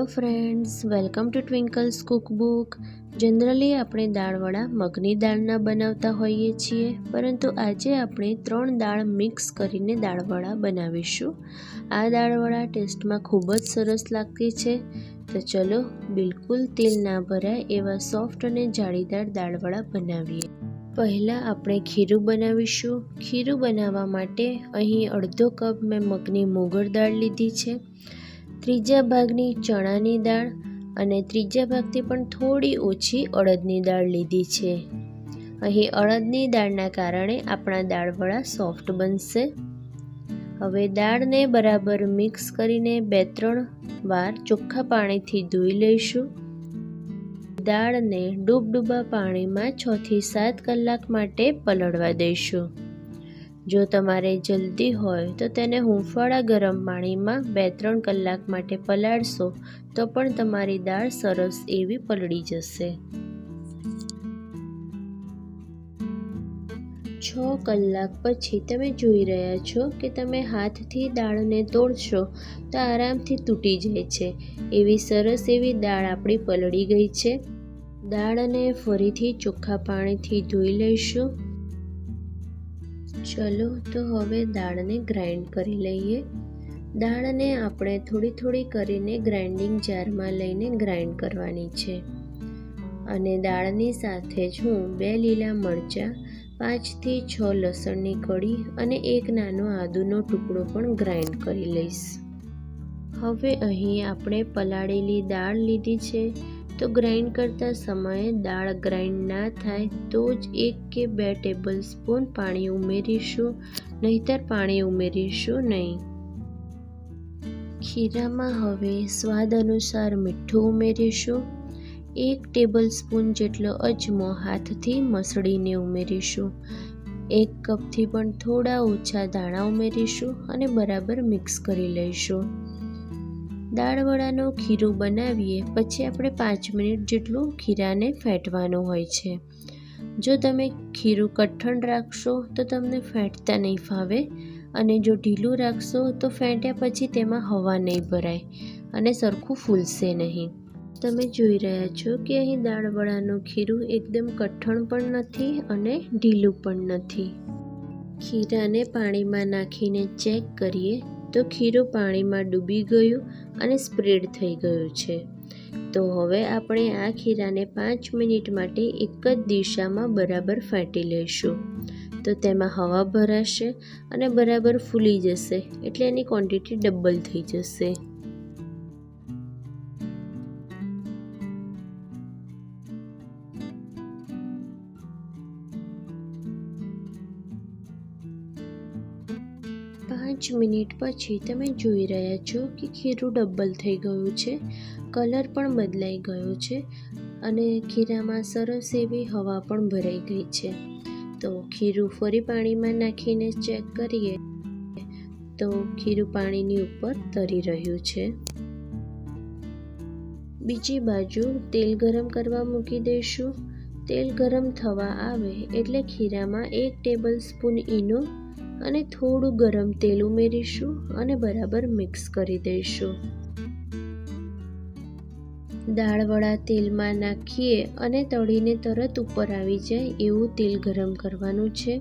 Hello friends, welcome to Twinkle's cookbook. Generally આપણે દાળવડા મગની દાળના બનાવતા હોઈએ છીએ, પરંતુ આજે આપણે 3 દાળ મિક્સ કરીને દાળવડા બનાવીશું। આ દાળવડા ટેસ્ટમાં ખૂબ જ સરસ લાગતી છે। તો ચલો બિલકુલ તેલ ના ભરાય એવા સોફ્ટ અને જાળીદાર દાળવડા બનાવીએ। પહેલાં આપણે ખીરું બનાવીશું। ખીરું બનાવવા માટે અહીં અડધો કપ મેં મગની મોગર દાળ લીધી છે, ત્રીજા ભાગની ચણાની દાળ અને ત્રીજા ભાગથી પણ થોડી ઓછી અડદની દાળ લીધી છે। અહીં અડદની દાળના કારણે આપણા દાળવડા સોફ્ટ બનશે। હવે દાળને બરાબર મિક્સ કરીને 2-3 વાર ચોખ્ખા પાણીથી ધોઈ લઈશું। દાળને ડૂબડૂબા પાણીમાં 6 થી 7 કલાક માટે પલળવા દઈશું। જો તમારે જલ્દી હોય તો તેને હૂંફાળા ગરમ પાણીમાં 2-3 કલાક માટે પલાળશો તો પણ તમારી દાળ સરસ એવી પલળી જશે। 6 કલાક પછી તમે જોઈ રહ્યા છો કે તમે હાથથી દાળને તોડશો તો આરામથી તૂટી જાય છે। એવી સરસ એવી દાળ આપણી પલળી ગઈ છે। દાળને ફરીથી ચોખ્ખા પાણીથી ધોઈ લઈશું। ચલો તો હવે દાળને ગ્રાઇન્ડ કરી લઈએ। દાળને આપણે થોડી થોડી કરીને ગ્રાઇન્ડિંગ જારમાં લઈને ગ્રાઇન્ડ કરવાની છે। અને દાળની સાથે જ હું 2 લીલા મરચાં, 5 થી 6 લસણની કળી અને 1 નાનો આદુનો ટુકડો પણ ગ્રાઇન્ડ કરી લઈશ। હવે અહીં આપણે પલાળેલી દાળ લીધી છે, તો ગ્રાઇન્ડ કરતા સમયે દાળ ગ્રાઇન્ડ ના થાય તો જ 1 કે 2 ટેબલ સ્પૂન પાણી ઉમેરીશું, નહીંતર પાણી ઉમેરીશું નહીં। ખીરામાં હવે સ્વાદ અનુસાર મીઠું ઉમેરીશું। 1 ટેબલ સ્પૂન જેટલો અજમો હાથથી મસળીને ઉમેરીશું। 1 કપથી પણ થોડા ઓછા દાણા ઉમેરીશું અને બરાબર મિક્સ કરી લઈશું। દાળવડાનું ખીરું બનાવીએ પછી આપણે 5 મિનિટ જેટલું ખીરાને ફેંટવાનું હોય છે। જો તમે ખીરું કઠણ રાખશો તો તમને ફેંટતા નહીં ફાવે, અને જો ઢીલું રાખશો તો ફેંટ્યા પછી તેમાં હવા નહીં ભરાય અને સરખું ફૂલશે નહીં। તમે જોઈ રહ્યા છો કે અહીં દાળવડાનું ખીરું એકદમ કઠણ પણ નથી અને ઢીલું પણ નથી। ખીરાને પાણીમાં નાખીને ચેક કરીએ તો ખીરું પાણીમાં ડૂબી ગયું અને સ્પ્રેડ થઈ ગયું છે। તો હવે આપણે આ ખીરાને 5 મિનિટ માટે એક જ દિશામાં બરાબર ફેંટી લઈશું, તો તેમાં હવા ભરાશે અને બરાબર ફૂલી જશે, એટલે એની ક્વોન્ટિટી ડબલ થઈ જશે। પાંચ મિનિટ પછી તમે જોઈ રહ્યા છો કે ખીરું ડબલ થઈ ગયું છે, કલર પણ બદલાઈ ગયો છે અને ખીરામાં સરસ એવી હવા પણ ભરાઈ ગઈ છે। તો ખીરું ફરી પાણીમાં નાખીને ચેક કરીએ તો ખીરું પાણીની ઉપર તરી રહ્યું છે। બીજી બાજુ તેલ ગરમ કરવા મૂકી દઈશું। તેલ ગરમ થવા આવે એટલે ખીરામાં 1 ટેબલ સ્પૂન ઈનો અને થોડું ગરમ તેલ ઉમેરીશું અને બરાબર મિક્સ કરી દઈશું। દાળવડા તેલમાં નાખીએ અને તળીને તરત ઉપર આવી જાય એવું તેલ ગરમ કરવાનું છે।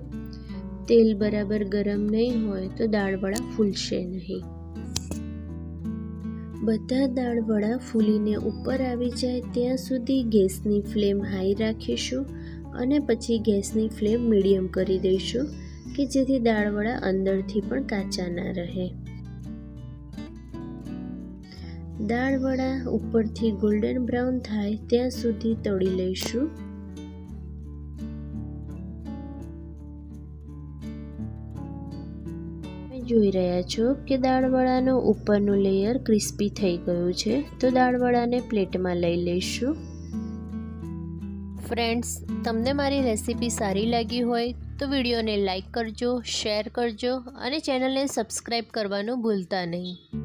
તેલ બરાબર ગરમ નહીં હોય તો દાળવડા ફૂલશે નહીં। બધા દાળવડા ફૂલીને ઉપર આવી જાય ત્યાં સુધી ગેસની ફ્લેમ હાઈ રાખીશું અને પછી ગેસની ફ્લેમ મીડિયમ કરી દઈશું કે જેથી દાળવડા અંદરથી પણ કાચા ના રહે। દાળવડા ઉપરથી ગોલ્ડન બ્રાઉન થાય ત્યાં સુધી તળી લઈશું। તમે જોઈ રહ્યા છો કે દાળવડાનું ઉપરનું લેયર ક્રિસ્પી થઈ ગયું છે, તો દાળવડાને પ્લેટમાં લઈ લઈશું। ફ્રેન્ડ્સ, તમને મારી રેસીપી સારી લાગી હોય તો વિડીયોને લાઈક કરજો, શેર કરજો અને ચેનલને સબસ્ક્રાઈબ કરવાનું ભૂલતા નહીં।